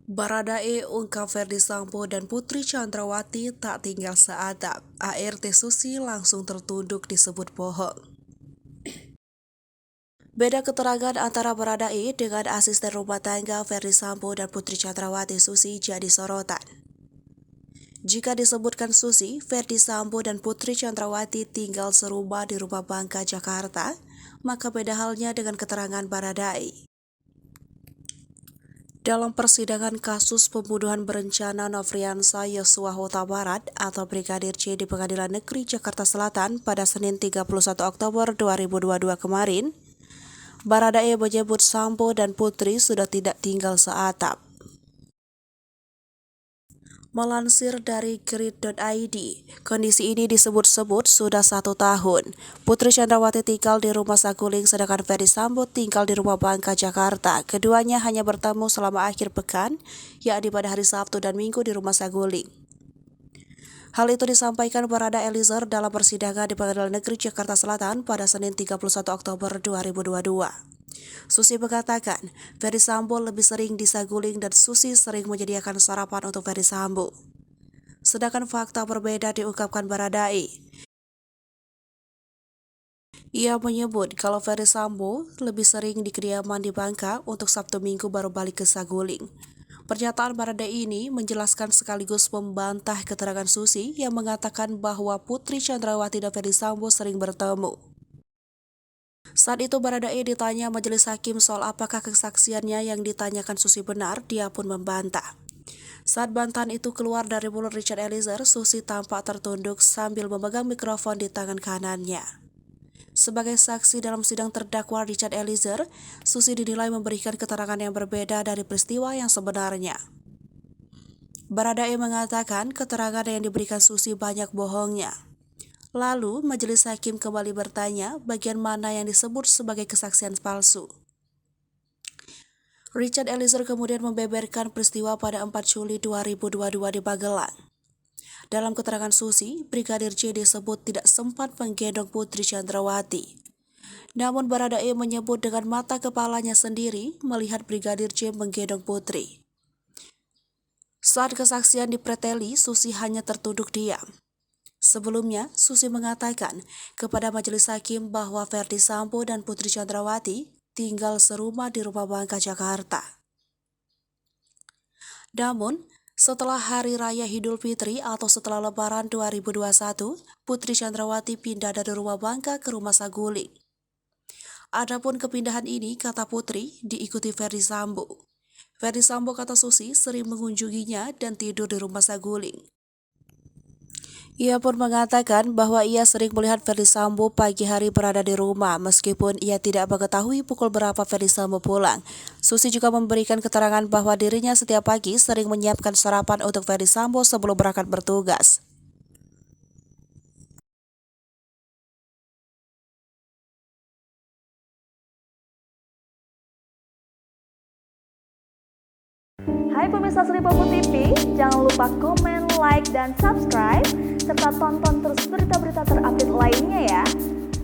Baradae ungkap Ferdy Sambo dan Putri Chandrawati tak tinggal seatap. ART Susi langsung tertunduk disebut bohong. Beda keterangan antara Baradae dengan asisten rumah tangga Ferdy Sambo dan Putri Chandrawati Susi jadi sorotan. Jika disebutkan Susi, Ferdy Sambo dan Putri Chandrawati tinggal serumah di Rumah Bangka, Jakarta, maka beda halnya dengan keterangan Baradae. Dalam persidangan kasus pembunuhan berencana Nofriansah Yosua Huta Barat atau Brigadir J di Pengadilan Negeri Jakarta Selatan pada Senin 31 Oktober 2022 kemarin, Baradae menyebut Sambo dan Putri sudah tidak tinggal seatap. Melansir dari grid.id, kondisi ini disebut-sebut sudah 1 tahun. Putri Chandrawati tinggal di rumah Saguling sedangkan Ferdy Sambo tinggal di Rumah Bangka, Jakarta. Keduanya hanya bertemu selama akhir pekan, yakni pada hari Sabtu dan Minggu di rumah Saguling. Hal itu disampaikan Barada Eliezer dalam persidangan di Pengadilan Negeri Jakarta Selatan pada Senin 31 Oktober 2022. Susi mengatakan, Ferdy Sambo lebih sering di Saguling dan Susi sering menyediakan sarapan untuk Ferdy Sambo. Sedangkan fakta berbeda diungkapkan Baradae. Ia menyebut kalau Ferdy Sambo lebih sering di kediaman di Bangka untuk Sabtu Minggu baru balik ke Saguling. Pernyataan Baradae ini menjelaskan sekaligus membantah keterangan Susi yang mengatakan bahwa Putri Chandrawati dan Ferdy Sambo sering bertemu. Saat itu Baradae ditanya majelis hakim soal apakah kesaksiannya yang ditanyakan Susi benar, dia pun membantah. Saat bantahan itu keluar dari mulut Richard Eliezer, Susi tampak tertunduk sambil memegang mikrofon di tangan kanannya. Sebagai saksi dalam sidang terdakwa Richard Eliezer, Susi dinilai memberikan keterangan yang berbeda dari peristiwa yang sebenarnya. Baradae mengatakan keterangan yang diberikan Susi banyak bohongnya. Lalu, majelis hakim kembali bertanya bagian mana yang disebut sebagai kesaksian palsu. Richard Eliezer kemudian membeberkan peristiwa pada 4 Juli 2022 di Magelang. Dalam keterangan Susi, Brigadir J disebut tidak sempat menggendong Putri Chandrawati. Namun Baradae menyebut dengan mata kepalanya sendiri melihat Brigadir J menggendong Putri. Saat kesaksian dipreteli, Susi hanya tertunduk diam. Sebelumnya, Susi mengatakan kepada majelis hakim bahwa Ferdy Sambo dan Putri Chandrawati tinggal serumah di Rumah Bangka, Jakarta. Namun, setelah Hari Raya Idul Fitri atau setelah Lebaran 2021, Putri Chandrawati pindah dari Rumah Bangka ke Rumah Saguling. Adapun kepindahan ini, kata Putri, diikuti Ferdy Sambo. Ferdy Sambo, kata Susi, sering mengunjunginya dan tidur di Rumah Saguling. Ia pun mengatakan bahwa ia sering melihat Ferdy Sambo pagi hari berada di rumah meskipun ia tidak mengetahui pukul berapa Ferdy Sambo pulang. Susi juga memberikan keterangan bahwa dirinya setiap pagi sering menyiapkan sarapan untuk Ferdy Sambo sebelum berangkat bertugas. Hai pemirsa Sri Popo TV, jangan lupa komen, like, dan subscribe, serta tonton terus berita-berita terupdate lainnya ya.